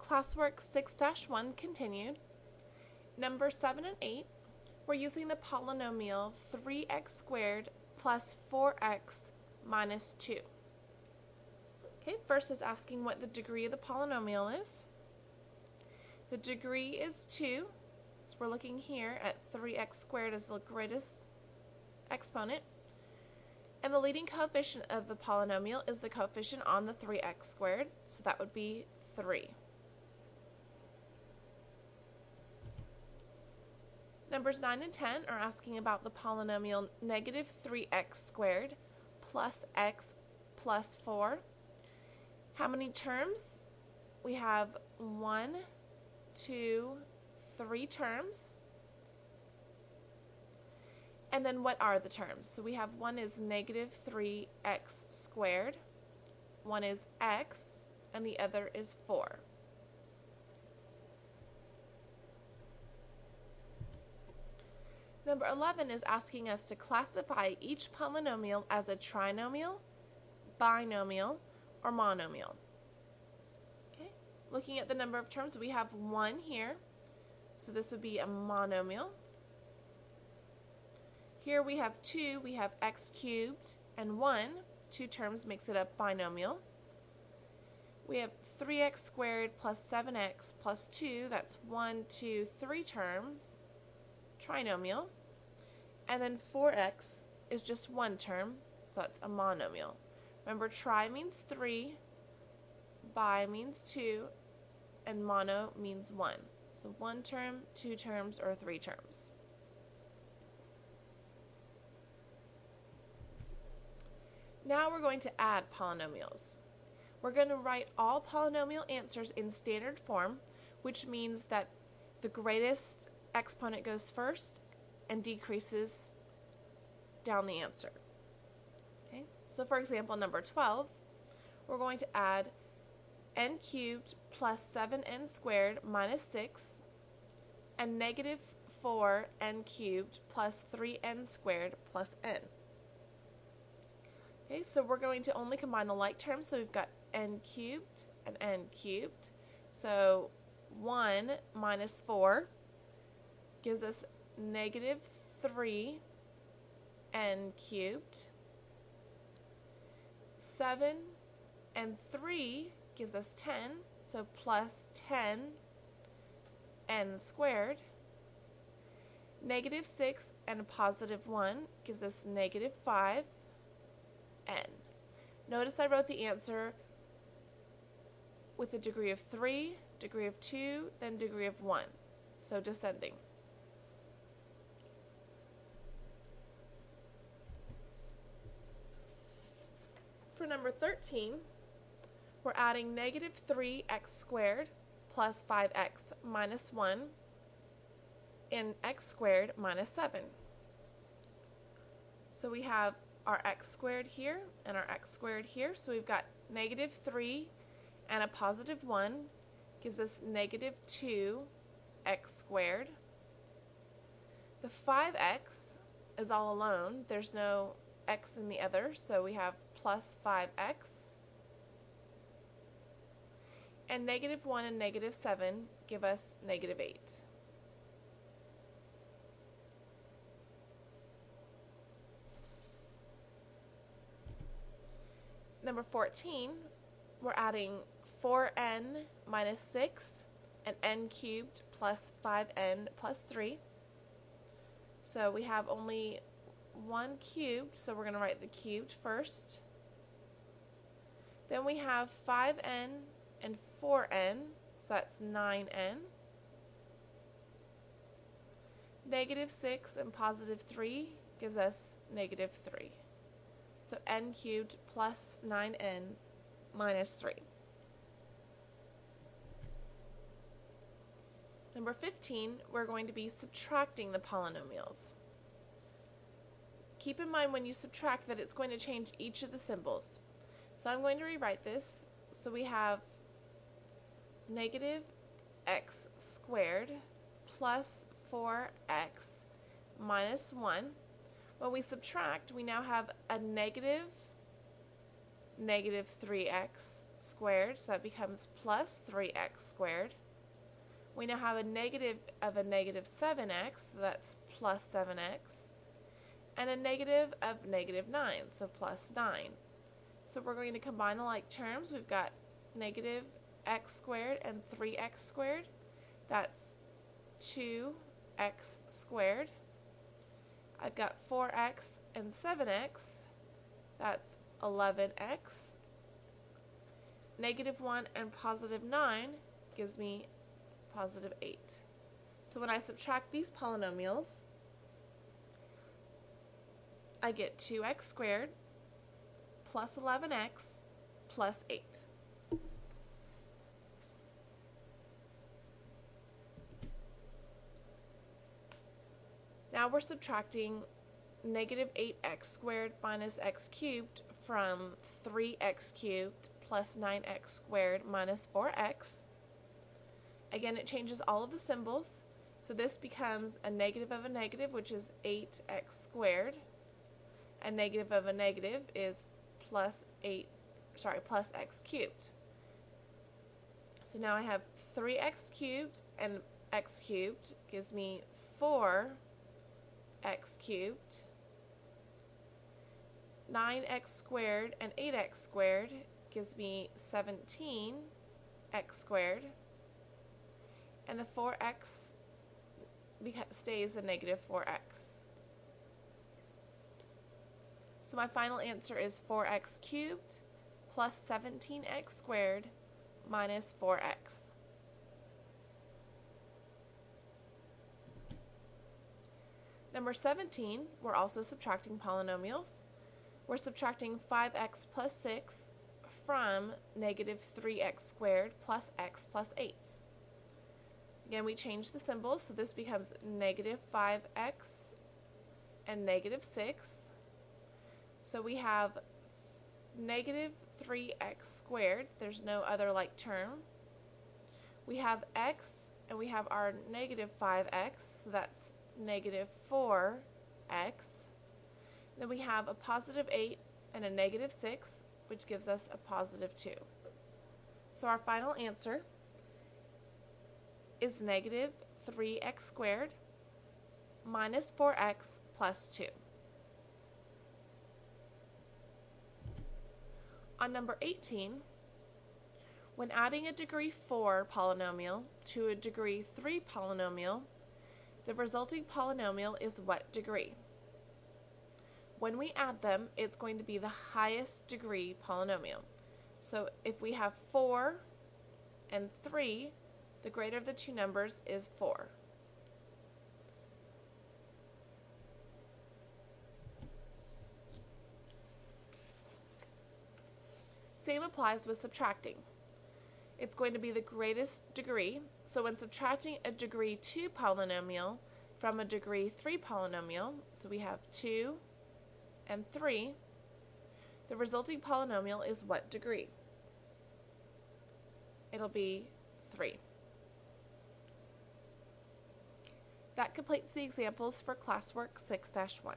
Classwork 6-1 continued. Number 7 and 8, we're using the polynomial 3x squared plus 4x minus 2. Okay, first is asking what the degree of the polynomial is. The degree is 2, so we're looking here at 3x squared as the greatest exponent. And the leading coefficient of the polynomial is the coefficient on the 3x squared, so that would be 3. Numbers 9 and 10 are asking about the polynomial negative 3x squared plus x plus 4. How many terms? We have 1, 2, 3 terms. And then what are the terms? So we have one is negative 3x squared, one is x, and the other is 4. Number 11 is asking us to classify each polynomial as a trinomial, binomial, or monomial. Okay. Looking at the number of terms, we have 1 here, so this would be a monomial. Here we have 2, we have x cubed, and 1, 2 terms makes it a binomial. We have 3x squared plus 7x plus 2, that's 1, 2, 3 terms, trinomial. And then 4x is just 1 term, so that's a monomial. Remember, tri means 3, bi means 2, and mono means 1. So 1 term, 2 terms, or 3 terms. Now we're going to add polynomials. We're going to write all polynomial answers in standard form, which means that the greatest exponent goes first and decreases down the answer. Okay? So for example, number 12, we're going to add n cubed plus 7n squared minus 6 and negative 4n cubed plus 3n squared plus n. Okay, so we're going to only combine the like terms, so we've got n cubed and n cubed. So 1 minus 4 gives us negative 3 n cubed. 7 and 3 gives us 10, so plus 10 n squared. Negative 6 and a positive 1 gives us negative 5 n. Notice I wrote the answer with a degree of 3, degree of 2, then degree of 1, so descending. For number 13, we're adding negative 3x squared plus 5x minus 1 and x squared minus 7. So we have our x squared here and our x squared here, so we've got negative 3 and a positive 1 gives us negative 2x squared. The 5x is all alone, there's no x in the other, so we have plus 5x. And negative 1 and negative 7 give us negative 8. Number 14, we're adding 4n minus 6 and n cubed plus 5n plus 3. So we have only 1 cubed, so we're going to write the cubed first. Then we have 5n and 4n, so that's 9n. Negative 6 and positive 3 gives us negative 3. So n cubed plus 9n minus 3. Number 15, we're going to be subtracting the polynomials. Keep in mind when you subtract that it's going to change each of the symbols. So I'm going to rewrite this. So we have negative x squared plus 4x minus 1. When we subtract, we now have a negative 3x squared, so that becomes plus 3x squared. We now have a negative of a negative 7x, so that's plus 7x. And a negative of negative 9, so plus 9. So we're going to combine the like terms. We've got negative x squared and 3x squared. That's 2x squared. I've got 4x and 7x. That's 11x. Negative 1 and positive 9 gives me positive 8. So when I subtract these polynomials, I get 2x squared plus 11x plus 8. Now we're subtracting negative 8x squared minus x cubed from 3x cubed plus 9x squared minus 4x. Again, it changes all of the symbols. So this becomes a negative of a negative, which is 8x squared. A negative of a negative is plus x cubed. So now I have 3x cubed and x cubed gives me 4x cubed. 9x squared and 8x squared gives me 17x squared. And the 4x stays a negative 4x. So my final answer is 4x cubed plus 17x squared minus 4x. Number 17, we're also subtracting polynomials. We're subtracting 5x plus 6 from negative 3x squared plus x plus 8. Again, we change the symbols, so this becomes negative 5x and negative 6. So we have negative 3x squared. There's no other like term. We have x, and we have our negative 5x, so that's negative 4x. Then we have a positive 8 and a negative 6, which gives us a positive 2. So our final answer is negative 3x squared minus 4x plus 2. On number 18, when adding a degree 4 polynomial to a degree 3 polynomial, the resulting polynomial is what degree? When we add them, it's going to be the highest degree polynomial. So if we have 4 and 3, the greater of the two numbers is 4. Same applies with subtracting. It's going to be the greatest degree. So when subtracting a degree 2 polynomial from a degree 3 polynomial, so we have 2 and 3, the resulting polynomial is what degree? It'll be 3. That completes the examples for classwork 6-1.